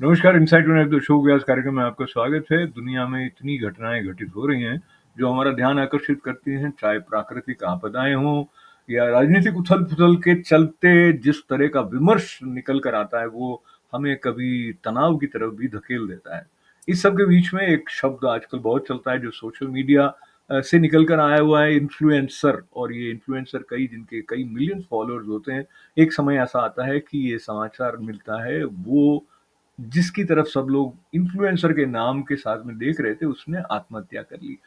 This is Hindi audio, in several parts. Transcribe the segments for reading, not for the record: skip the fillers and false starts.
नमस्कार, इनसाइट विद द शो व्यास कार्यक्रम में आपका स्वागत है। दुनिया में इतनी घटनाएँ घटित हो रही हैं, जो हमारा ध्यान आकर्षित करती हैं, चाहे प्राकृतिक आपदाएँ हों या राजनीतिक उथल-पुथल के चलते जिस तरह का विमर्श निकल कर आता है, वो हमें कभी तनाव की तरफ भी धकेल देता है। इस सब के बीच में एक शब्द आजकल बहुत चलता है, जो सोशल मीडिया से निकल कर आया हुआ है, इन्फ्लुएंसर। और ये इन्फ्लुएंसर कई जिनके कई मिलियन फॉलोअर्स होते हैं। एक समय ऐसा आता है कि ये समाचार मिलता है, वो जिसकी तरफ सब लोग इन्फ्लुएंसर के नाम के साथ में देख रहे थे, उसने आत्महत्या कर ली।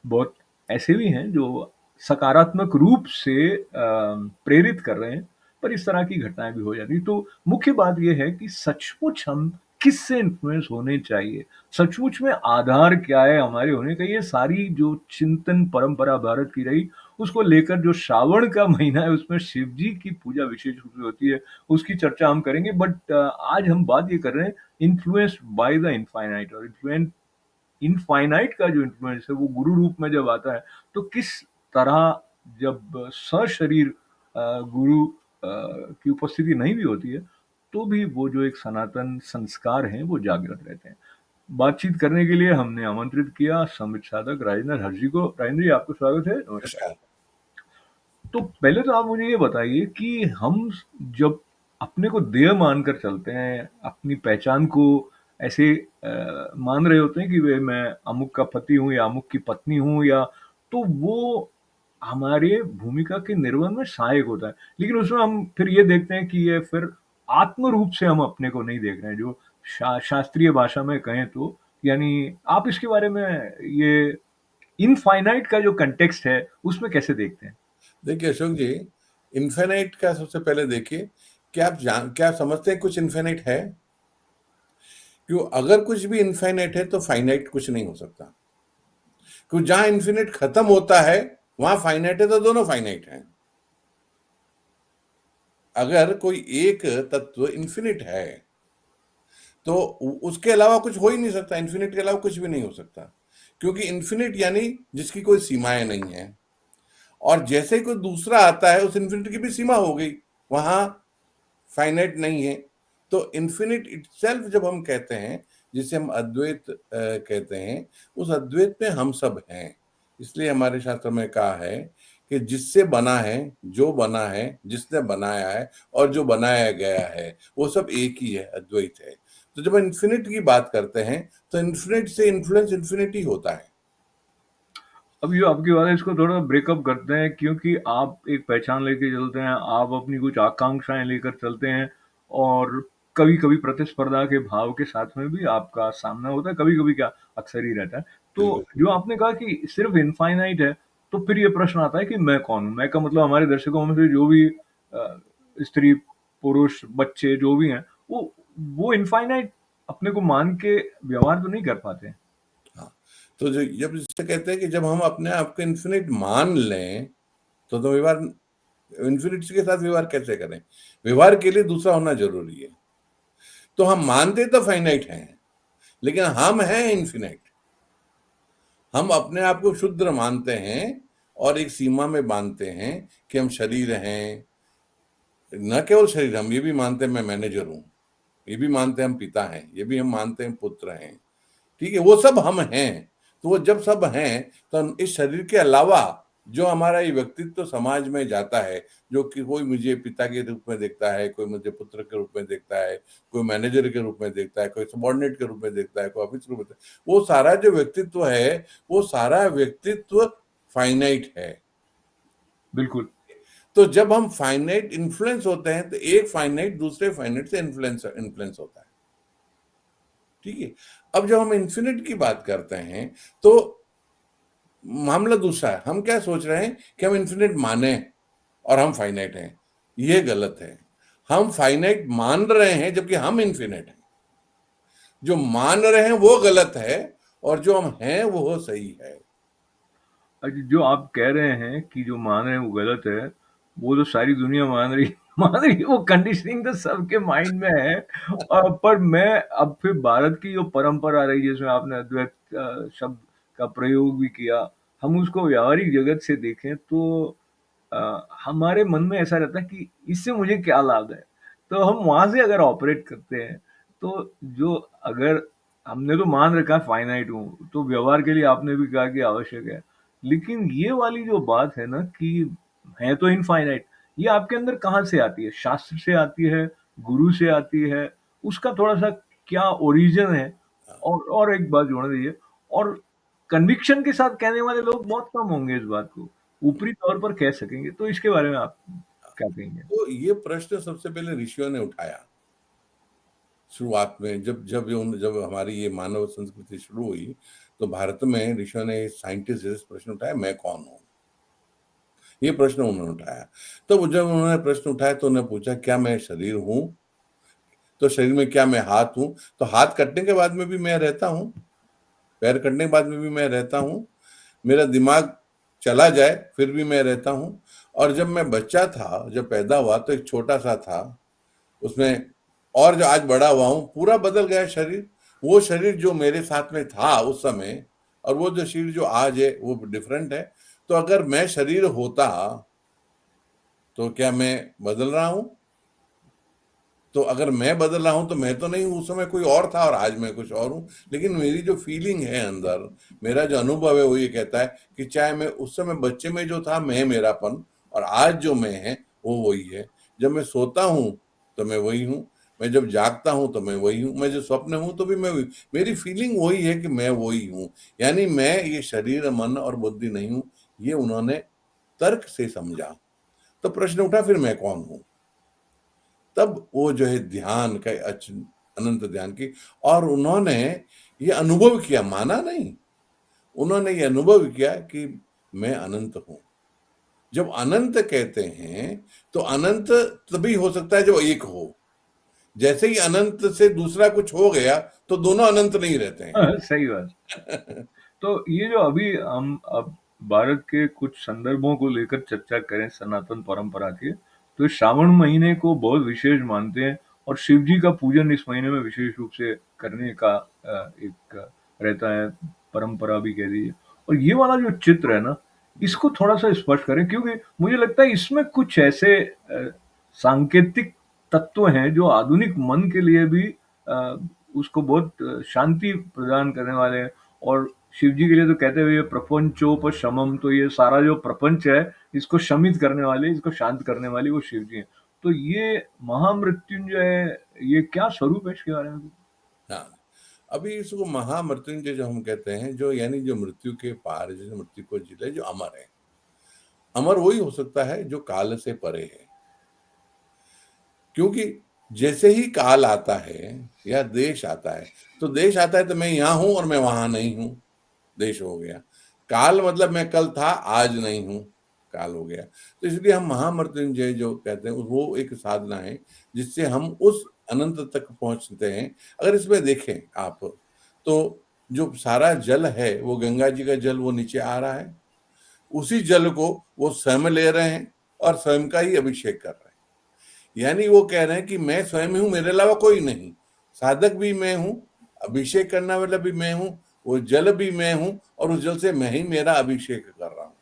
बहुत ऐसे भी हैं जो सकारात्मक रूप से प्रेरित कर रहे हैं, पर इस तरह की घटनाएँ भी हो जाती हैं। तो मुख्य बात ये है कि सचमुच हम किससे इन्फ्लुएंस होने चाहिए? सचमुच में आधार क्या है हमारे होने का? ये सारी जो चिंतन परंपरा भारत की रही, उसको लेकर जो श्रावण का महीना है, उसमें शिव जी की पूजा विशेष रूप से होती है, उसकी चर्चा हम करेंगे। बट आज हम बात ये कर रहे हैं इन्फ्लुएंस्ड बाय द इनफाइनाइट। और इनफाइनाइट का जो इन्फ्लुएंस है वो गुरु रूप में जब आता है, तो किस तरह जब सशरीर गुरु की उपस्थिति नहीं भी होती है, तो भी वो जो एक सनातन संस्कार हैं वो जागृत रहते हैं। बातचीत करने के लिए हमने आमंत्रित किया संवित साधक राजेंद्र हर जी को। राजेंद्र जी, आपका स्वागत है, नमस्कार। नमस्कार। तो पहले तो आप मुझे ये बताइए कि हम जब अपने को देह मानकर चलते हैं, अपनी पहचान को ऐसे मान रहे होते हैं कि वे मैं अमुक का पति हूँ या अमुक की पत्नी हूँ, या तो वो हमारे भूमिका के निर्वहन में सहायक होता है। लेकिन उसमें हम फिर ये देखते हैं कि ये फिर आत्म रूप से हम अपने को नहीं देख रहे हैं, जो शास्त्रीय भाषा में कहें तो। यानी आप इसके बारे में ये इनफाइनाइट का जो कंटेक्स्ट है, उसमें कैसे देखते हैं? देखिए अशोक जी, इन्फिनिट का सबसे पहले देखिए, क्या आप समझते हैं कुछ इन्फिनिट है? क्यों अगर कुछ भी इन्फिनिट है तो फाइनाइट कुछ नहीं हो सकता। क्यों जहाँ इन्फिनिट खत्म होता है, वहाँ फाइनाइट है तो दोनों फाइनाइट हैं। अगर कोई एक तत्व इन्फिनिट है, तो उसके अलावा कुछ हो ही नहीं सकता, इन्फिनिट के अलावा कुछ भी नहीं हो सकता। क्योंकि इन्फिनिट यानी जिसकी कोई सीमाएँ नहीं है। और जैसे ही कोई दूसरा आता है, उस इन्फिनिट की भी सीमा हो गई, वहाँ फाइनाइट नहीं है। तो इन्फिनिट इटसेल्फ जब हम कहते हैं, जिसे हम अद्वैत कहते हैं, उस अद्वैत में हम सब हैं। इसलिए हमारे शास्त्र में कहा है कि जिससे बना है, जो बना है, जिसने बनाया है और जो बनाया गया है, वो सब एक ही है, अद्वैत है। तो जब इन्फिनिट की बात करते हैं, तो इन्फिनिट से इन्फ्लुएंस इन्फिनिटी होता है। अब ये आपकी बात है, इसको थोड़ा ब्रेकअप करते हैं, क्योंकि आप एक पहचान लेके चलते हैं, आप अपनी कुछ आकांक्षाएँ लेकर चलते हैं, और कभी-कभी प्रतिस्पर्धा के भाव के साथ में भी आपका सामना होता है, कभी-कभी क्या, अक्सर ही रहता है। तो बिल्कुल। जो आपने कहा कि सिर्फ़ इनफ़ाइनाइट है, तो फिर ये प्रश्न आता है कि मैं कौन हूँ? मैं का मतलब हमारे दर्शकों में से जो भी स्त्री, पुरुष, बच्चे जो भी हैं, वो इनफ़ाइनाइट अपने को मान के व्यवहार तो नहीं कर पाते हैं। हाँ, तो जो जब जिसे कहते हैं कि जब हम अपने आप को इन्फिनिट मान लें, तो व्यवहार इन्फिनिटी के साथ व्यवहार कैसे करें? व्यवहार के लिए दूसरा होना ज़रूरी है। तो हम मानते तो फाइनाइट हैं, लेकिन हम हैं इन्फिनिट। हम अपने आप को शुद्र मानते हैं और एक सीमा में बाँधते हैं कि हम शरीर हैं। न केवल शरीर, हम ये भी मानते हैं मैं मैनेजर हूँ, ये भी मानते हैं हम पिता हैं, ये भी हम मानते हैं पुत्र हैं। ठीक है, वो सब हम हैं। तो वो जब सब हैं, तो हम इस शरीर के अलावा जो हमारा ये व्यक्तित्व समाज में जाता है, जो कि कोई मुझे पिता के रूप में देखता है, कोई मुझे पुत्र के रूप में देखता है, कोई मैनेजर के रूप में देखता है, कोई सबॉर्डिनेट के रूप में देखता है, कोई ऑफिस के रूप में देखता है। वो सारा जो व्यक्तित्व है, वो सारा व्यक्तित्व फाइनाइट है। बिल्कुल। तो जब हम फाइनाइट इन्फ्लुएंस होते हैं, तो एक फाइनाइट दूसरे फाइनाइट से इन्फ्लुएंस इन्फ्लुएंस होता है। ठीक है? अब जब हम इन्फिनिट की बात करते हैं, तो मामला दूसरा है। हम क्या सोच रहे हैं कि हम इन्फिनिट माने और हम फाइनाइट हैं। ये गलत है। हम फाइनाइट मान रहे हैं जबकि हम इन्फिनिट हैं। जो मान रहे हैं वो गलत है और जो हम हैं वो सही है। जो आप कह रहे हैं कि जो मान रहे हैं वो गलत है, वो तो सारी दुनिया मान रही मान रही है, वो कंडीशनिंग तो सबके माइंड में है। पर मैं अब फिर भारत की जो परंपरा रही है, जिसमें आपने अद्वैत शब्द का प्रयोग भी किया, हम उसको व्यावहारिक जगत से देखें तो हमारे मन में ऐसा रहता है कि इससे मुझे क्या लाभ है? तो हम वहाँ से अगर ऑपरेट करते हैं, तो जो अगर हमने तो मान रखा है फाइनाइट हूँ, तो व्यवहार के लिए आपने भी कहा कि आवश्यक है। लेकिन ये वाली जो बात है ना कि है तो इनफाइनाइट, ये आपके अंदर कहाँ से आती है? शास्त्र से आती है, गुरु से आती है? उसका थोड़ा-सा क्या ओरिजिन है? हाँ, और एक बात जोड़ दीजिए, और कन्विक्शन के साथ कहने वाले लोग बहुत कम होंगे इस बात को। ऊपरी तौर पर कह सकेंगे, तो इसके बारे में आप क्या कहेंगे? तो ये प्रश्न सबसे पहले ऋषियों ने उठाया। शुरुआत में जब हमारी ये मानव संस्कृति शुरू हुई, तो भारत में ऋषियों ने साइंटिस्ट जैसे प्रश्न उठाया, मैं कौन हूँ? ये प्रश्न उन्होंने उठाया। तो जब उन्होंने प्रश्न उठाया तो उन्होंने पूछा, क्या मैं शरीर हूँ? तो शरीर में क्या मैं हाथ हूँ? तो हाथ कटने के बाद में भी मैं रहता हूँ, पैर कटने के बाद में भी मैं रहता हूँ, मेरा दिमाग चला जाए फिर भी मैं रहता हूँ। और जब मैं बच्चा था, जब पैदा हुआ तो एक छोटा-सा था, उसमें, और जो आज बड़ा हुआ हूँ, पूरा बदल गया शरीर। वो शरीर जो मेरे साथ में था उस समय और वो जो शरीर जो आज है वो डिफरेंट है। तो अगर मैं शरीर होता तो क्या मैं बदल रहा हूँ? तो अगर मैं बदल रहा हूँ तो मैं तो नहीं हूँ, उस समय कोई और था और आज मैं कुछ और हूँ। लेकिन मेरी जो फीलिंग है अंदर, मेरा जो अनुभव है वो ये कहता है कि चाहे मैं उस समय बच्चे में जो था मैं मेरापन, और आज जो मैं है वो वही है। जब मैं सोता हूँ तो मैं वही हूँ, मैं जब जागता हूँ तो मैं वही हूँ, मैं जो स्वप्न हूँ तो भी मैं वही, मेरी फीलिंग वही है कि मैं वही हूँ। यानी मैं ये शरीर, मन और बुद्धि नहीं हूँ, ये उन्होंने तर्क से समझा। तो प्रश्न उठा, फिर मैं कौन हूँ? तब वो जो है ध्यान का अनंत ध्यान की, और उन्होंने ये अनुभव किया, माना नहीं, उन्होंने ये अनुभव किया कि मैं अनंत हूं। जब अनंत कहते हैं तो अनंत तभी हो सकता है जब एक हो। जैसे ही अनंत से दूसरा कुछ हो गया तो दोनों अनंत नहीं रहते हैं। सही बात। तो ये जो अभी हम अब भारत के कुछ संदर्भों को लेकर चर्चा करें सनातन परंपरा की, तो श्रावण महीने को बहुत विशेष मानते हैं और शिव जी का पूजन इस महीने में विशेष रूप से करने का एक रहता है, परंपरा भी कह दीजिए। और ये वाला जो चित्र है ना, इसको थोड़ा-सा स्पष्ट करें, क्योंकि मुझे लगता है इसमें कुछ ऐसे सांकेतिक तत्व हैं जो आधुनिक मन के लिए भी अ, उसको बहुत शांति प्रदान करने वाले हैं। और शिव जी के लिए तो कहते हुए प्रपंचोपशमम, तो ये सारा जो प्रपंच है इसको शमित करने वाले, इसको शांत करने वाली वो शिव जी हैं। तो ये महामृत्युंजय, ये क्या स्वरूप है इसके बारे में? हाँ, अभी इसको महामृत्युंजय जो हम कहते हैं, जो यानी जो मृत्यु के पार, जैसे मृत्यु को जीता है, जो अमर है। अमर वही हो सकता है जो काल से परे है। क्योंकि जैसे ही काल आता है या देश आता है, तो देश आता है तो मैं यहाँ हूं और मैं वहां नहीं हूं, देश हो गया। काल मतलब मैं कल था आज नहीं हूं, काल हो गया। तो इसलिए हम महामृत्युंजय जो कहते हैं वो एक साधना है जिससे हम उस अनंत तक पहुंचते हैं। अगर इसमें देखें आप, तो जो सारा जल है वो गंगा जी का जल वो नीचे आ रहा है, उसी जल को वो स्वयं ले रहे हैं और स्वयं का ही अभिषेक कर रहे हैं। यानी वो कह रहे हैं कि मैं स्वयं हूं, मेरे अलावा कोई नहीं। साधक भी मैं हूं, अभिषेक करने वाला भी मैं हूं, वो जल भी मैं हूं, और उस जल से मैं ही मेरा अभिषेक कर रहा हूं।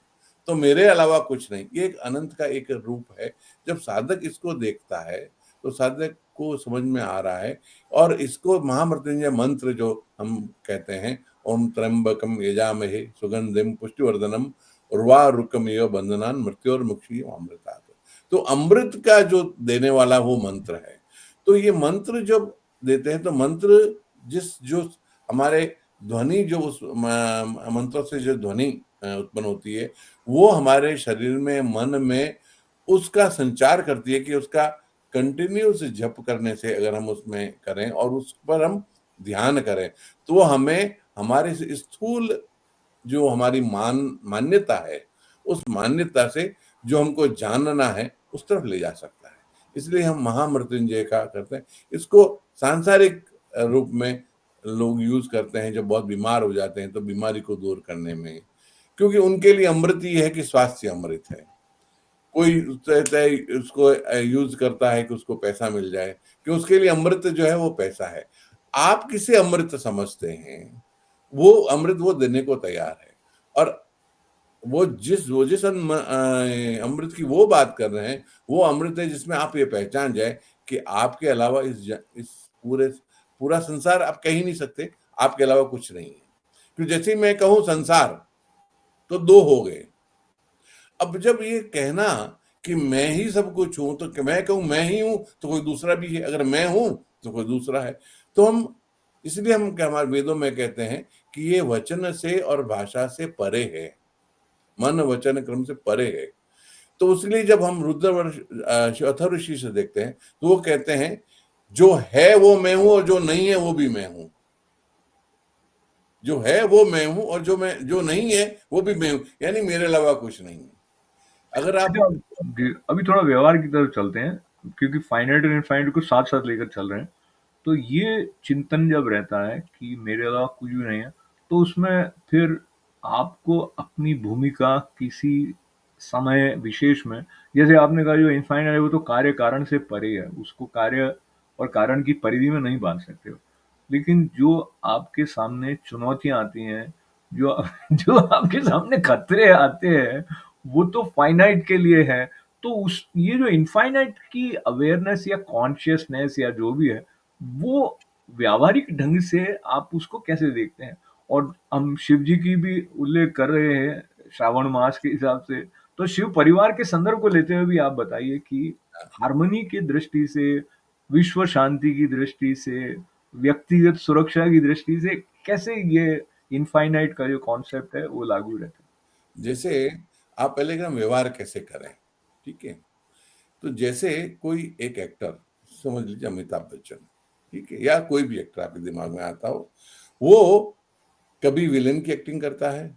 तो मेरे अलावा कुछ नहीं। ये एक अनंत का एक रूप है। जब साधक इसको देखता है तो साधक को समझ में आ रहा है। और इसको महामृत्युंजय मंत्र जो हम कहते हैं, ओम त्र्यंबकम यजामहे सुगंधिम पुष्टिवर्धनम उर्वारुकमिव बंधनान मृत्योर्मुक्षी अमृतात्। तो अमृत का जो देने वाला वो मंत्र है। तो ये मंत्र जब देते हैं तो मंत्र जो हमारे ध्वनि जो उस मंत्रों से जो ध्वनि उत्पन्न होती है, वो हमारे शरीर में, मन में उसका संचार करती है कि उसका कंटिन्यूस जप करने से अगर हम उसमें करें और उस पर हम ध्यान करें, तो वो हमें हमारे स्थूल जो हमारी मान्यता है, उस मान्यता से जो हमको जानना है उस तरफ ले जा सकता है। इसलिए हम महामृत्युंजय का करते हैं। इसको सांसारिक रूप में लोग यूज करते हैं जब बहुत बीमार हो जाते हैं, तो बीमारी को दूर करने में, क्योंकि उनके लिए अमृत ही है कि स्वास्थ्य अमृत है। कोई कहता है उसको यूज करता है कि उसको पैसा मिल जाए, कि उसके लिए अमृत जो है वो पैसा है। आप किसे अमृत समझते हैं, वो अमृत वो देने को तैयार है। और वो जिस अमृत की वो बात कर रहे हैं, वो अमृत है जिसमें आप ये पहचान जाए कि आपके अलावा इस पूरे पूरा संसार आप कह ही नहीं सकते, आपके अलावा कुछ नहीं है। क्योंकि जैसे ही मैं कहूँ संसार, तो 2 हो गए। अब जब ये कहना कि मैं ही सब कुछ हूँ, तो मैं कहूँ मैं ही हूँ, तो कोई दूसरा भी है, अगर मैं हूँ, तो कोई दूसरा है। तो हम इसलिए हम क्या हमारे वेदों में कहते हैं कि ये वचन से और भाषा से परे है, मन वचन क्रम से परे है। तो इसलिए जब हम अथर्वशीर्ष देखते हैं, तो वो कहते हैं जो है वो मैं हूं और जो नहीं है वो भी मैं हूं। जो है वो मैं हूं और जो नहीं है वो भी मैं हूं, यानी मेरे अलावा कुछ नहीं है। अगर आप अच्छा, जी, अभी थोड़ा व्यवहार की तरफ चलते हैं, क्योंकि फाइनाइट और इनफाइनाइट को साथ-साथ लेकर चल रहे हैं। तो ये चिंतन जब रहता है कि मेरे अलावा कुछ भी नहीं है, तो उसमें फिर आपको अपनी भूमिका किसी समय विशेष में, जैसे आपने कहा जो इनफाइनाइट है वो तो कार्य कारण से परे है, उसको कार्य और कारण की परिधि में नहीं बांध सकते हो। लेकिन जो आपके सामने चुनौतियाँ आती हैं, जो जो आपके सामने खतरे आते हैं, वो तो फाइनाइट के लिए है। तो उस ये जो इनफाइनाइट की अवेयरनेस या कॉन्शियसनेस या जो भी है, वो व्यावहारिक ढंग से आप उसको कैसे देखते हैं? और हम शिव जी की भी उल्लेख कर रहे हैं श्रावण मास के हिसाब से, तो शिव परिवार के संदर्भ को लेते हुए भी आप बताइए कि हार्मनी की दृष्टि से, विश्व शांति की दृष्टि से, व्यक्तिगत सुरक्षा की दृष्टि से कैसे ये इनफाइनाइट का जो कॉन्सेप्ट है वो लागू रहता है? जैसे आप पहले एकदम व्यवहार कैसे करें, ठीक है? तो जैसे कोई एक एक्टर, समझ लीजिए अमिताभ बच्चन, ठीक है, या कोई भी एक्टर आपके दिमाग में आता हो, वो कभी विलेन की एक्टिंग करता है,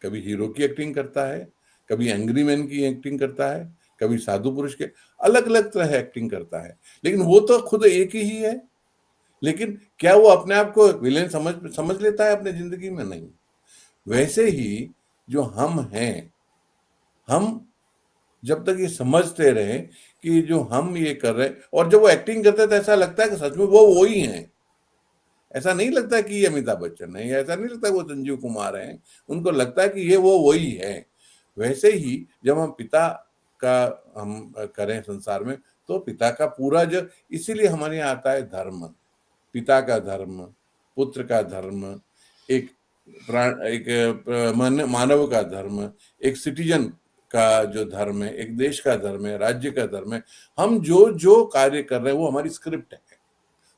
कभी हीरो की एक्टिंग करता है, कभी एंग्री मैन की एक्टिंग करता है, कभी साधु पुरुष के, अलग अलग तरह एक्टिंग करता है। लेकिन वो तो खुद एक ही है। लेकिन क्या वो अपने आप को विलेन समझ समझ लेता है अपने जिंदगी में? नहीं। वैसे ही जो हम हैं, हम जब तक ये समझते रहे कि जो हम ये कर रहे हैं, और जब वो एक्टिंग करते हैं तो ऐसा लगता है कि सच में वो ही है। ऐसा नहीं लगता कि ये अमिताभ बच्चन है, या ऐसा नहीं लगता वो संजीव कुमार हैं। उनको लगता है कि ये वो वही है। वैसे ही जब हम पिता का हम करें संसार में, तो पिता का पूरा जो, इसीलिए हमारे यहाँ आता है धर्म, पिता का धर्म, पुत्र का धर्म, एक मानव का धर्म, एक सिटीजन का जो धर्म है, एक देश का धर्म है, राज्य का धर्म है। हम जो जो कार्य कर रहे हैं वो हमारी स्क्रिप्ट है,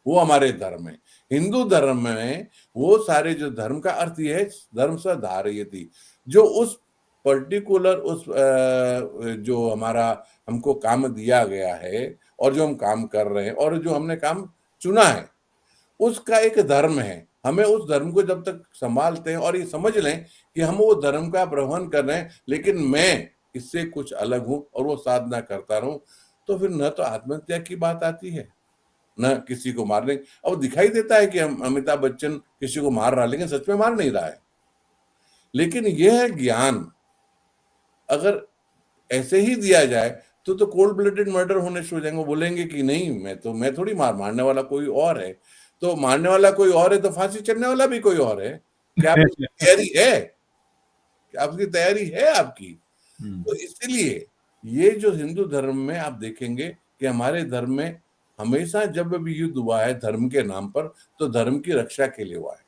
वो हमारे धर्म है। हिंदू धर्म में वो सारे जो धर्म का अर्थ ये है, धर्म से धारयति, जो उस पर्टिकुलर उस जो हमारा हमको काम दिया गया है और जो हम काम कर रहे हैं और जो हमने काम चुना है, उसका एक धर्म है। हमें उस धर्म को जब तक संभालते हैं और ये समझ लें कि हम वो धर्म का प्रवहन कर रहे हैं, लेकिन मैं इससे कुछ अलग हूं और वो साधना करता रहूं, तो फिर न तो आत्महत्या की बात आती है, न किसी को मारने। अब दिखाई देता है कि अमिताभ बच्चन किसी को मार रहा है, लेकिन सच में मार नहीं रहा है। लेकिन यह ज्ञान अगर ऐसे ही दिया जाए, तो कोल्ड ब्लडेड मर्डर होने शुरू हो जाएंगे। वो बोलेंगे कि नहीं, मैं थोड़ी मारने वाला कोई और है। तो मारने वाला कोई और है तो फांसी चढ़ने वाला भी कोई और है। क्या आपकी तैयारी है? क्या आपकी तैयारी है आपकी? हुँ। तो इसलिए ये जो हिंदू धर्म में आप देखेंगे कि हमारे धर्म में हमेशा जब भी युद्ध हुआ है धर्म के नाम पर, तो धर्म की रक्षा के लिए हुआ है,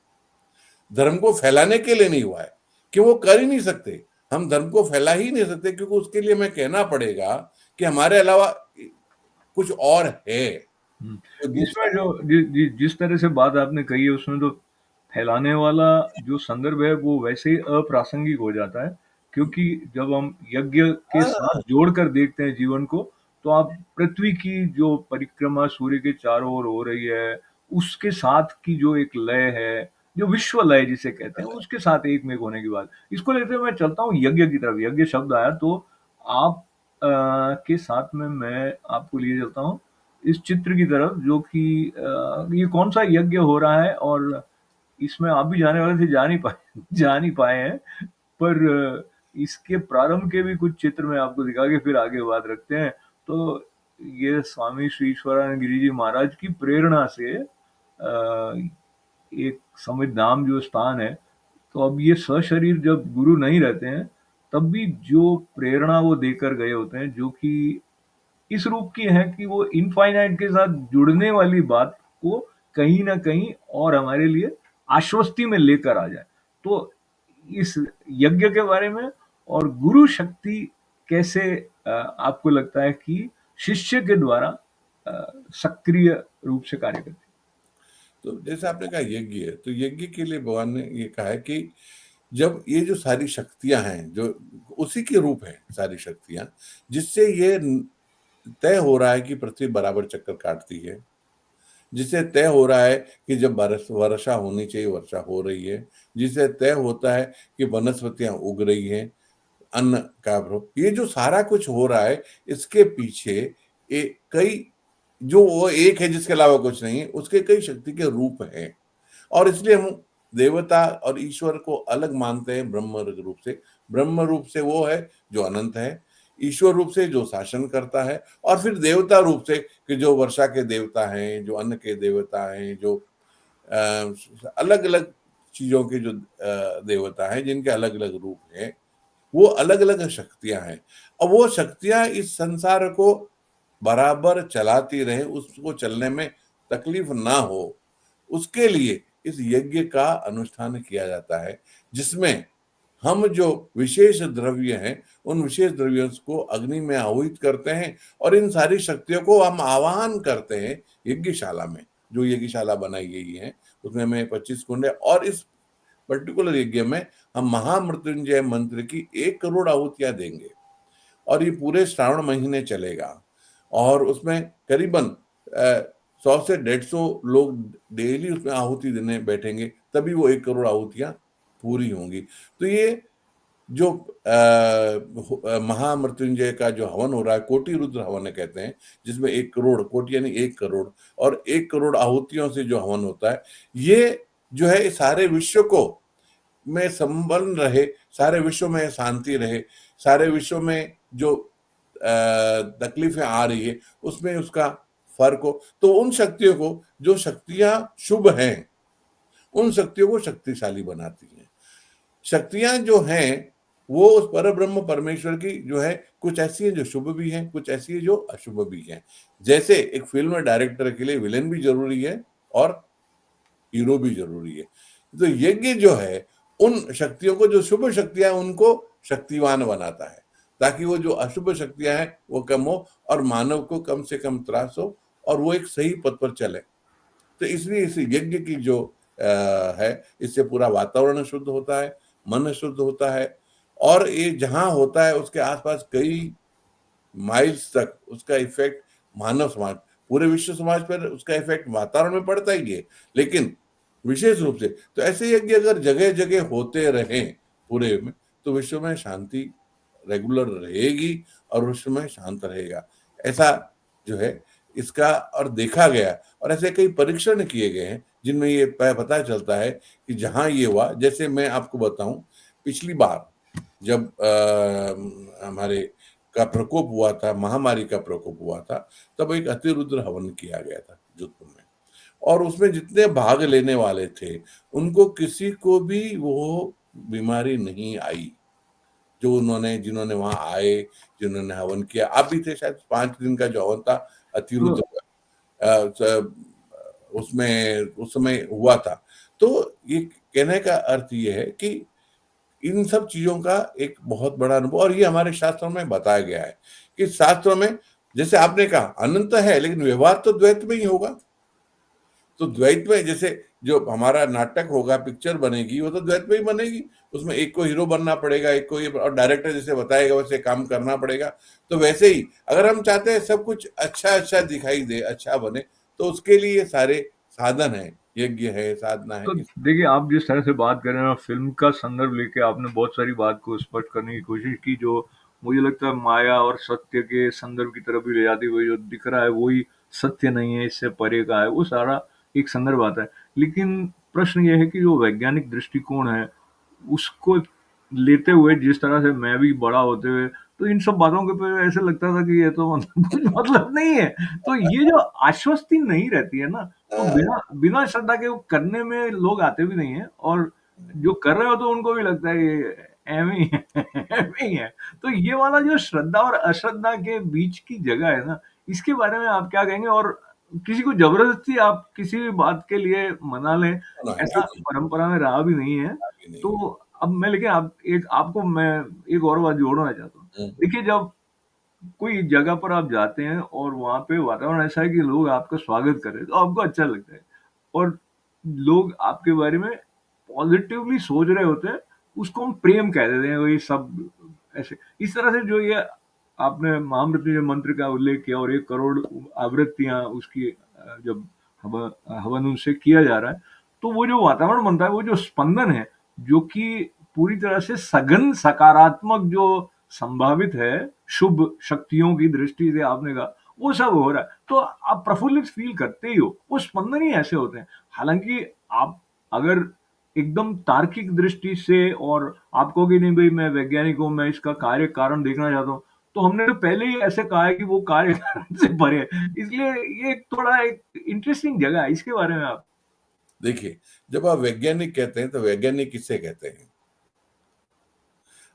धर्म को फैलाने के लिए नहीं हुआ है। कि वो कर ही नहीं सकते, हम धर्म को फैला ही नहीं सकते, क्योंकि उसके लिए हमें कहना पड़ेगा कि हमारे अलावा कुछ और है, हुँ। कोई इसमें दूसरा है। जो जिस तरह से बात आपने कही है उसमें तो फैलाने वाला जो संदर्भ है वो वैसे ही अप्रासंगिक हो जाता है, क्योंकि जब हम यज्ञ के साथ हाँ, जोड़कर देखते हैं जीवन को, तो आप पृथ्वी की जो परिक्रमा सूर्य के चारों ओर हो रही है, उसके साथ की जो एक लय है, जो विश्व लय जिसे कहते हैं, उसके साथ एक में एक होने की बात। इसको लेते हुए मैं चलता हूँ यज्ञ की तरफ, यज्ञ शब्द आया तो आप के साथ में मैं आपको लिए चलता हूँ इस चित्र की तरफ, जो कि ये कौन-सा यज्ञ हो रहा है, और इसमें आप भी जाने वाले थे, जा नहीं पाए हैं। पर इसके प्रारंभ के भी कुछ चित्र मैं आपको दिखा के फिर आगे बात रखते हैं। तो ये स्वामी श्री ईश्वरानंद गिरी जी महाराज की प्रेरणा से एक संविधान जो स्थान है, तो अब ये सशरीर जब गुरु नहीं रहते हैं, तब भी जो प्रेरणा वो देकर गए होते हैं, जो कि इस रूप की है कि वो इनफाइनाइट के साथ जुड़ने वाली बात को कहीं ना कहीं और हमारे लिए आश्वस्ति में लेकर आ जाए। तो इस यज्ञ के बारे में और गुरु शक्ति कैसे आपको लगता है कि शिष्य के द्वारा सक्रिय रूप से कार्य करती है? तो जैसे आपने कहा यज्ञ है, तो यज्ञ के लिए भगवान ने ये कहा है कि जब ये जो सारी शक्तियां हैं, जो उसी के रूप हैं सारी शक्तियां, जिससे ये तय हो रहा है कि पृथ्वी बराबर चक्कर काटती है, जिससे तय हो रहा है कि जब वर्षा होनी चाहिए वर्षा हो रही है, जिससे तय होता है कि वनस्पतियां उग रही हैं, अन्न का ये जो सारा कुछ हो रहा है, इसके पीछे कई, जो वो एक है जिसके अलावा कुछ नहीं है, उसके कई शक्ति के रूप हैं। और इसलिए हम देवता और ईश्वर को अलग मानते हैं ब्रह्म रूप से। ब्रह्म रूप से वो है जो अनंत है, ईश्वर रूप से जो शासन करता है, और फिर देवता रूप से कि जो वर्षा के देवता हैं, जो अन्न के देवता हैं, जो अलग अलग चीजों के जो देवता हैं, जिनके अलग अलग रूप हैं, वो अलग अलग शक्तियां हैं। और वो शक्तियां इस संसार को बराबर चलाती रहे, उसको चलने में तकलीफ ना हो, उसके लिए इस यज्ञ का अनुष्ठान किया जाता है, जिसमें हम जो विशेष द्रव्य हैं, उन विशेष द्रव्यों को अग्नि में आहुति करते हैं, और इन सारी शक्तियों को हम आवाहन करते हैं यज्ञशाला में। जो यज्ञशाला बनाई गई है उसमें हमें 25 कुंड है, और इस पर्टिकुलर यज्ञ में हम महामृत्युंजय मंत्र की 1 करोड़ आहुतियां देंगे, और ये पूरे श्रावण महीने चलेगा। और उसमें करीबन 100 से 150 लोग डेली उसमें आहुति देने बैठेंगे, तभी वो 1 करोड़ आहुतियां पूरी होंगी। तो ये जो महामृत्युंजय का जो हवन हो रहा है, कोटि रुद्र हवन कहते हैं, जिसमें 1 करोड़, कोटि यानी 1 करोड़, और 1 करोड़ आहुतियों से जो हवन होता है, ये जो है सारे विश्व को में संबल रहे, सारे विश्व में शांति रहे, सारे विश्व में जो तकलीफें आ रही है उसमें उसका फर्क हो। तो उन शक्तियों को, जो शक्तियां शुभ हैं, उन शक्तियों को शक्तिशाली बनाती हैं। शक्तियां जो हैं वो उस पर ब्रह्म परमेश्वर की जो है, कुछ ऐसी है जो शुभ भी हैं, कुछ ऐसी है जो अशुभ भी हैं। जैसे एक फिल्म डायरेक्टर के लिए विलेन भी जरूरी है और हीरो भी जरूरी है। तो यज्ञ जो है उन शक्तियों को, जो शुभ शक्तियां हैं, उनको शक्तिवान बनाता है, ताकि वो जो अशुभ शक्तियां हैं वो कम हो, और मानव को कम से कम त्रास हो, और वो एक सही पथ पर चले। तो इसलिए इस यज्ञ की जो है, इससे पूरा वातावरण शुद्ध होता है, मन शुद्ध होता है, और ये जहां होता है उसके आसपास कई माइल्स तक उसका इफेक्ट मानव समाज, पूरे विश्व समाज पर उसका इफेक्ट वातावरण में पड़ता ही है, लेकिन विशेष रूप से तो ऐसे यज्ञ अगर जगह जगह होते रहे पूरे में, तो विश्व में शांति रेगुलर रहेगी और विश्व में शांत रहेगा। ऐसा जो है इसका और देखा गया, और ऐसे कई परीक्षण किए गए हैं जिनमें ये पता चलता है कि जहां ये हुआ, जैसे मैं आपको बताऊं, पिछली बार जब हमारे का प्रकोप हुआ था, महामारी का प्रकोप हुआ था, तब एक अतिरुद्र हवन किया गया था जोधपुर में, और उसमें जितने भाग लेने वाले थे उनको किसी को भी वो बीमारी नहीं आई। जो जिन्होंने वहां आए, जिन्होंने हवन किया, आप भी थे शायद, 5 दिन का जो हवन था तो अतिरुद्र का, उसमें उस समय हुआ था। तो ये कहने का अर्थ ये है कि इन सब चीजों का एक बहुत बड़ा अनुभव, और ये हमारे शास्त्रों में बताया गया है कि शास्त्रों में, जैसे आपने कहा अनंत है, लेकिन व्यवहार तो द्वैत में ही होगा। तो द्वैत में जैसे जो हमारा नाटक होगा, पिक्चर बनेगी, वो तो द्वैत में ही बनेगी। उसमें एक को हीरो बनना पड़ेगा, एक को ये, और डायरेक्टर जैसे बताएगा वैसे काम करना पड़ेगा। तो वैसे ही अगर हम चाहते हैं सब कुछ अच्छा अच्छा दिखाई दे, अच्छा बने, तो उसके लिए सारे साधन है, यज्ञ है, साधना है। तो देखिए, आप जिस तरह से बात कर रहे हैं, फिल्म का संदर्भ लेके आपने बहुत सारी बात को स्पष्ट करने की कोशिश की, जो मुझे लगता है माया और सत्य के संदर्भ की तरफ भी ले जाती हुई, जो दिख रहा है वही सत्य नहीं है, इससे परे का है, वो सारा एक संदर्भ आता है। लेकिन प्रश्न ये है कि जो वैज्ञानिक दृष्टिकोण है, उसको लेते हुए जिस तरह से मैं भी बड़ा होते हुए, तो इन सब बातों के पे ऐसे लगता था कि ये तो मतलब कुछ मतलब नहीं है। तो ये जो आश्वस्ति नहीं रहती है ना, तो बिना बिना श्रद्धा के वो करने में लोग आते भी नहीं है, और जो कर रहे हो तो उनको भी लगता है ये एਵੇਂ ही है, एਵੇਂ ही है। तो ये वाला जो श्रद्धा और अश्रद्धा के बीच की जगह है ना, इसके बारे में आप क्या कहेंगे? और किसी को ज़बरदस्ती आप किसी भी बात के लिए मना लें, होना है, ऐसा बिल्कुल, परंपरा में रहा भी नहीं है। भी नहीं है। तो अब मैं लेकिन आप एक आपको मैं एक और बात जोड़ना चाहता हूँ। हुँ, देखिए, जब कोई जगह पर आप जाते हैं और वहाँ पे वातावरण ऐसा है कि लोग आपका स्वागत कर रहे हैं, तो आपको अच्छा लगता है। और लोग आपके बारे में पॉज़िटिवली सोच रहे होते हैं, उसको हम प्रेम कह देते हैं, वही सब ऐसे। इस तरह से जो ये आपने महामृत्युंजय मंत्र का उल्लेख किया और 1 करोड़ आवृत्तियाँ उसकी जब हवन उनसे किया जा रहा है, तो वो जो वातावरण बनता है, वो जो स्पंदन है, जो कि पूरी तरह से सघन सकारात्मक जो संभावित है, शुभ शक्तियों की दृष्टि से आपने कहा, वो सब हो रहा है। तो आप प्रफुल्लित फ़ील करते ही हो, वो स्पंदन ही ऐसे होते हैं। हालाँकि आप अगर एकदम तार्किक दृष्टि से और आप कहोगे नहीं भई मैं वैज्ञानिक हूँ, मैं इसका कार्य कारण देखना चाहता हूँ, तो हमने तो पहले ही ऐसे कहा है कि वो कार्य कारण से परे है। इसलिए ये थोड़ा एक इंटरेस्टिंग जगह है, इसके बारे में आप देखिए, जब आप वैज्ञानिक कहते हैं, तो वैज्ञानिक किसे कहते हैं?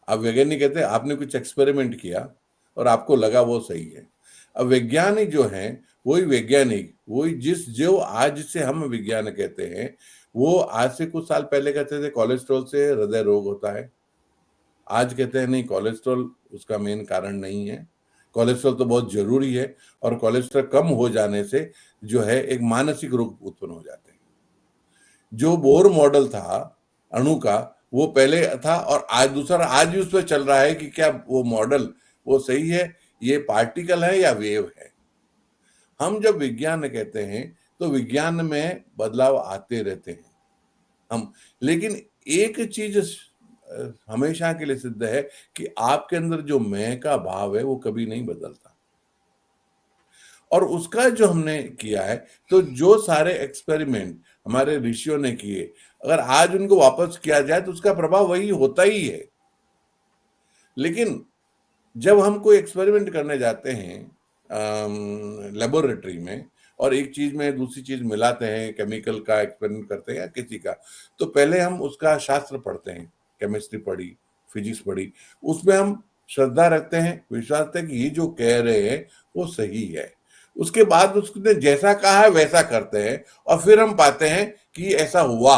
आप वैज्ञानिक कहते हैं आपने कुछ एक्सपेरिमेंट किया और आपको लगा वो सही है। अब वैज्ञानिक जो हैं, वही वैज्ञानिक, वही जो आज जिसे हम विज्ञान कहते हैं, वो आज से कुछ साल पहले कहते थे कोलेस्ट्रॉल से हृदय रोग होता है। आज कहते हैं नहीं, कोलेस्ट्रॉल उसका मेन कारण नहीं है। कोलेस्ट्रॉल तो बहुत ज़रूरी है और कोलेस्ट्रॉल कम हो जाने से जो है एक मानसिक रोग उत्पन्न हो जाते हैं। जो बोर मॉडल था अणु का, वो पहले था और आज दूसरा, आज भी उस पे चल रहा है कि क्या वो मॉडल वो सही है, ये पार्टिकल है या वेव है। हम जब विज्ञान कहते हैं तो विज्ञान में बदलाव आते रहते हैं हम, लेकिन एक चीज हमेशा के लिए सिद्ध है कि आपके अंदर जो मैं का भाव है वो कभी नहीं बदलता। और उसका जो हमने किया है, तो जो सारे एक्सपेरिमेंट हमारे ऋषियों ने किए, अगर आज उनको वापस किया जाए तो उसका प्रभाव वही होता ही है। लेकिन जब हम कोई एक्सपेरिमेंट करने जाते हैं लेबोरेटरी में और एक चीज में दूसरी चीज मिलाते हैं, केमिकल का एक्सपेरिमेंट करते हैं या किसी का, तो पहले हम उसका शास्त्र पढ़ते हैं। केमिस्ट्री पढ़ी, फिजिक्स पढ़ी, उसमें हम श्रद्धा रखते हैं, विश्वास रखते हैं कि ये जो कह रहे हैं वो सही है। उसके बाद उसने जैसा कहा है वैसा करते हैं और फिर हम पाते हैं कि ऐसा हुआ,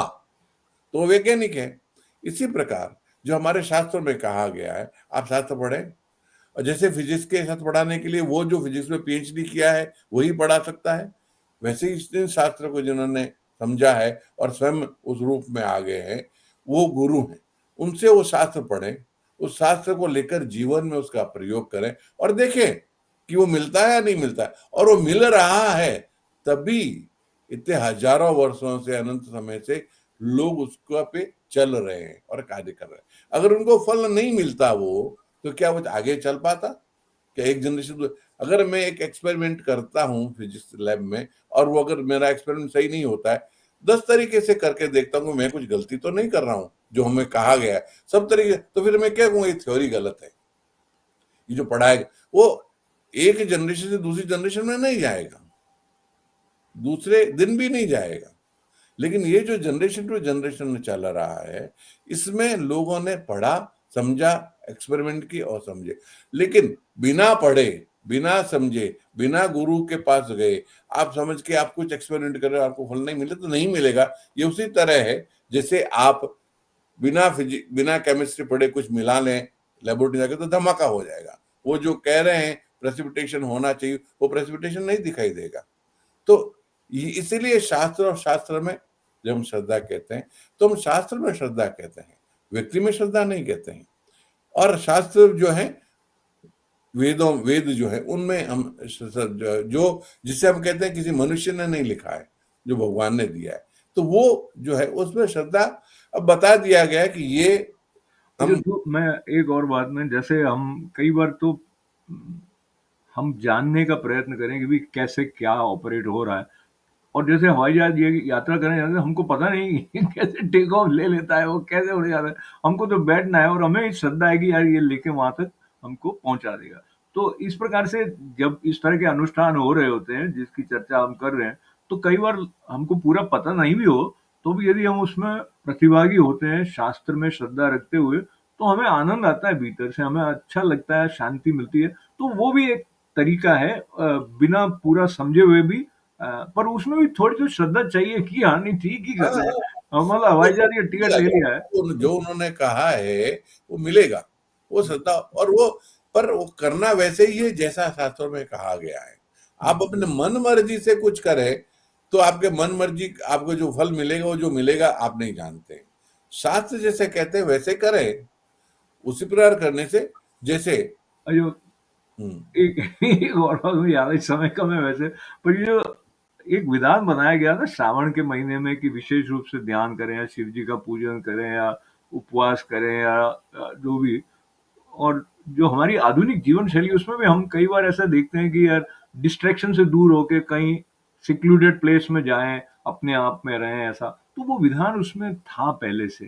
तो वो वैज्ञानिक है। इसी प्रकार जो हमारे शास्त्रों में कहा गया है, आप शास्त्र पढ़ें, और जैसे फिजिक्स के साथ पढ़ाने के लिए वो जो फिजिक्स में पीएचडी किया है वही पढ़ा सकता है, वैसे ही इन शास्त्र को जिन्होंने समझा है और स्वयं उस रूप में आ गए हैं, वो गुरु हैं। उनसे वो शास्त्र पढ़ें, उस शास्त्र को लेकर जीवन में उसका प्रयोग करें और देखें कि वो मिलता है या नहीं मिलता है। और वो मिल रहा है, तभी इतने हजारों वर्षों से, अनंत समय से लोग उसका पे चल रहे हैं और कार्य कर रहे हैं। अगर उनको फल नहीं मिलता वो, तो क्या वो आगे चल पाता? क्या एक जनरेशन, अगर मैं एक एक्सपेरिमेंट करता हूँ फिजिक्स लैब में और वो अगर मेरा एक्सपेरिमेंट सही नहीं होता है, 10 तरीके से करके देखता हूँ, मैं कुछ गलती तो नहीं कर रहा हूँ जो हमें कहा गया है, सब तरीके, तो फिर मैं क्या कहूँगा, ये थ्योरी गलत है। ये जो पढ़ाएगा वो एक जनरेशन से दूसरी जनरेशन में नहीं जाएगा, दूसरे दिन भी नहीं जाएगा। लेकिन ये जो जनरेशन टू जनरेशन में चल रहा है, इसमें लोगों ने पढ़ा, समझा, एक्सपेरिमेंट की और समझे। लेकिन बिना पढ़े, बिना समझे, बिना गुरु के पास गए, आप समझ के आप कुछ एक्सपेरिमेंट कर रहे हो, आपको फल नहीं मिले तो नहीं मिलेगा। ये उसी तरह है जैसे आप बिना केमिस्ट्री पढ़े कुछ मिला लें लेबोरेटरी जाके, तो धमाका हो जाएगा। वो जो कह रहे हैं प्रेसिपिटेशन होना चाहिए, वो प्रेसिपिटेशन नहीं दिखाई देगा। तो इसीलिए शास्त्र और शास्त्र में जब हम श्रद्धा कहते हैं, तो हम शास्त्र में श्रद्धा कहते हैं, व्यक्ति में श्रद्धा नहीं कहते हैं। और शास्त्र जो है, वेद जो है, उनमें हम जो जिसे हम कहते हैं किसी मनुष्य ने नहीं लिखा है, जो भगवान ने दिया है, तो वो जो है उसमें श्रद्धा अब बता दिया गया है कि ये अच्छा, हम तो मैं एक और बात में, जैसे हम कई बार तो हम जानने का प्रयत्न करें कि भाई कैसे क्या ऑपरेट हो रहा है, और जैसे हवाई जहाज ये यात्रा करने जाते हैं, हमको पता नहीं कि कैसे टेक ऑफ ले लेता है, वो कैसे उड़ जाता है। हमको तो बैठना है और हमें श्रद्धा है कि यार ये लेके वहां तक हमको पहुंचा देगा। तो इस प्रकार से जब इस तरह के अनुष्ठान हो रहे होते हैं जिसकी चर्चा हम कर रहे हैं, तो कई बार हमको पूरा पता नहीं भी हो, तो भी यदि हम उसमें प्रतिभागी होते हैं शास्त्र में श्रद्धा रखते हुए, तो हमें आनंद आता है, भीतर से हमें अच्छा लगता है, शांति मिलती है। तो वो भी एक तरीका है बिना पूरा समझे हुए भी पर उसमें भी थोड़ी तो श्रद्धा चाहिए कि हाँ, नहीं ठीक ही हाँ, कर रहे हैं। हाँ। मतलब वो हवाई जहाज का टिकट मिलेगा, ले लिया है। जो उन्होंने कहा है वो मिलेगा। वो श्रद्धा और वो पर वो करना वैसे ही है जैसा शास्त्रों में कहा गया है। आप हुँ, अपने मन मर्जी से कुछ करें, तो आपके मन मर्जी आपको जो फल मिलेगा, वो जो मिलेगा आप नहीं जानते। शास्त्र जैसे कहते हैं वैसे करें, उसी प्रकार करने से जैसे अयो हुँ, एक एक और बात मुझे याद है, इस समय कम है वैसे, पर ये जो एक विधान बनाया गया ना श्रावण के महीने में कि विशेष रूप से ध्यान करें या शिव जी का पूजन करें या उपवास करें या जो भी, और जो हमारी आधुनिक जीवन शैली उसमें भी हम कई बार ऐसा देखते हैं कि यार डिस्ट्रैक्शन से दूर होके कहीं सिक्लूडेड प्लेस में जाएं, अपने आप में रहें, ऐसा तो वो विधान उसमें था पहले से।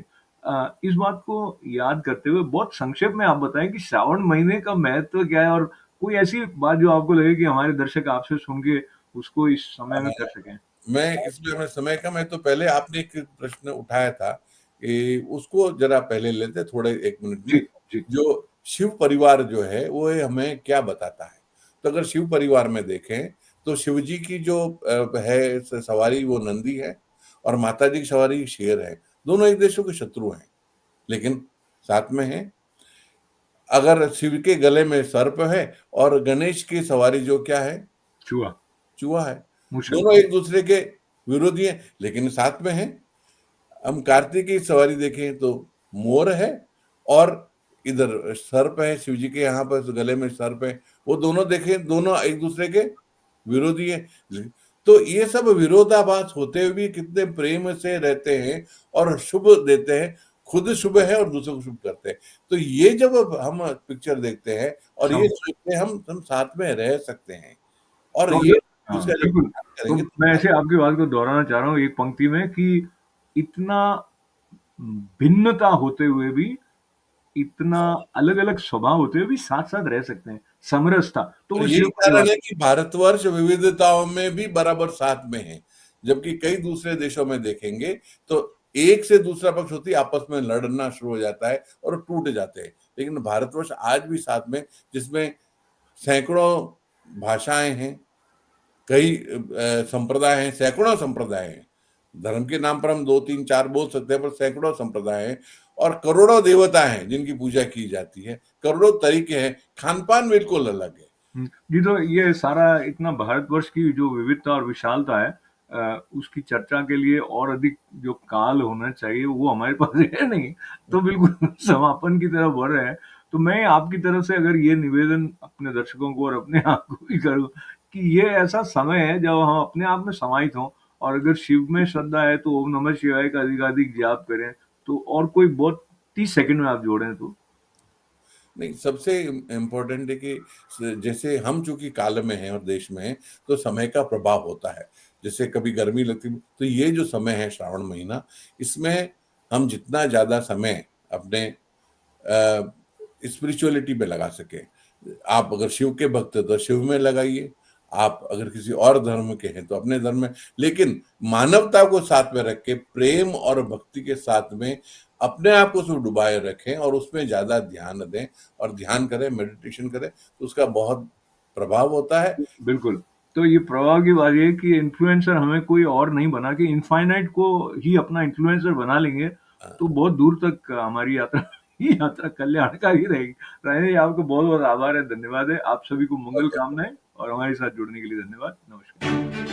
इस बात को याद करते हुए बहुत संक्षेप में आप बताएं कि श्रावण महीने का महत्व क्या है, और कोई ऐसी बात जो आपको लगे कि हमारे दर्शक आपसे सुन के उसको इस समय में कर सकें। मैं इसमें हमें समय कम है तो पहले आपने एक प्रश्न उठाया था कि उसको जरा पहले लेते हैं थोड़े 1 मिनट जी, में। जी। जो शिव परिवार जो है वो ये हमें क्या बताता है? तो अगर शिव परिवार में देखें तो शिव जी की जो है सवारी वो नंदी है और माता जी की सवारी शेर है। दोनों एक दूसरे के शत्रु हैं, लेकिन साथ में हैं। अगर शिव के गले में सर्प है और गणेश की सवारी जो क्या है? चूहा, चूहा है। मूषक। दोनों एक दूसरे के विरोधी हैं, लेकिन साथ में हैं। हम कार्तिक की सवारी देखें तो मोर है और इधर सर्प है, शिव जी के यहाँ पर गले में सर्प है। वो दोनों देखें, दोनों एक दूसरे के विरोधी हैं। तो ये सब विरोधाभास होते हुए भी कितने प्रेम से रहते हैं और शुभ देते हैं। खुद शुभ है और दूसरों को शुभ करते हैं। तो ये जब हम पिक्चर देखते हैं और ये सम सोचते हैं हम साथ में रह सकते हैं और तो ये हाँ, उसका जब बिल्कुल। ध्यान तो करेंगे तो मैं ऐसे आपकी बात को दोहराना चाह रहा हूँ एक पंक्ति में कि इतना भिन्नता होते हुए भी, इतना अलग-अलग स्वभाव होते हुए भी साथ-साथ रह सकते हैं। समरसता, तो और वो यही शिव परिवार। कारण है कि भारतवर्ष विविधताओं में भी बराबर साथ में है। जबकि कई दूसरे देशों में देखेंगे तो एक से दूसरा पक्ष होती है, आपस में लड़ना शुरू हो जाता है और टूट जाते हैं। लेकिन भारतवर्ष आज भी साथ में, जिसमें सैकड़ों भाषाएँ हैं, कई संप्रदाय हैं, सैकड़ों संप्रदाय हैं। धर्म के नाम पर हम 2, 3, 4 बोल सकते हैं, पर सैकड़ों संप्रदाय हैं और करोड़ों देवता हैं जिनकी पूजा की जाती है। करोड़ों तरीके हैं, खान-पान बिल्कुल अलग है। जी, तो ये सारा इतना भारतवर्ष की जो विविधता और विशालता है, उसकी चर्चा के लिए और अधिक जो काल होना चाहिए वो हमारे पास है नहीं, तो बिल्कुल समापन की तरफ बढ़ रहे हैं। तो मैं आपकी तरफ से अगर ये निवेदन अपने दर्शकों को और अपने आप को भी करूँ कि ये ऐसा समय है जब हम अपने आप में समाहित हों, और अगर शिव में श्रद्धा है तो ओम नमः शिवाय का अधिकाधिक जाप करें, तो और कोई बहुत 30 सेकंड में आप जोड़ें तो? नहीं, सबसे इम्पोर्टेंट है कि जैसे हम चूंकि काल में हैं और देश में हैं, तो समय का प्रभाव होता है। जैसे कभी गर्मी लगती है, तो ये जो समय है श्रावण महीना, इसमें हम जितना ज़्यादा समय अपने स्पिरिचुअलिटी में लगा सके। आप अगर शिव के भक्त हैं तो शिव में लगाइए, आप अगर किसी और धर्म के हैं तो अपने धर्म में, लेकिन मानवता को साथ में रख के प्रेम और भक्ति के साथ में अपने आप को उसमें डुबाए रखें और उसमें ज़्यादा ध्यान दें और ध्यान करें, मेडिटेशन करें, तो उसका बहुत प्रभाव होता है। बिल्कुल। तो ये प्रभाव की बात ये है कि इन्फ्लुएंसर हमें कोई और नहीं बना के इनफाइनाइट को ही अपना इन्फ्लुएंसर बना लेंगे, तो बहुत दूर तक हमारी यात्रा ये यात्रा कल्याणकारी रहेगी। राजेश जी, आपको बहुत-बहुत आभार है, धन्यवाद है। आप सभी को मंगल अ कामनाएँ और हमारे साथ जुड़ने के लिए धन्यवाद। नमस्कार।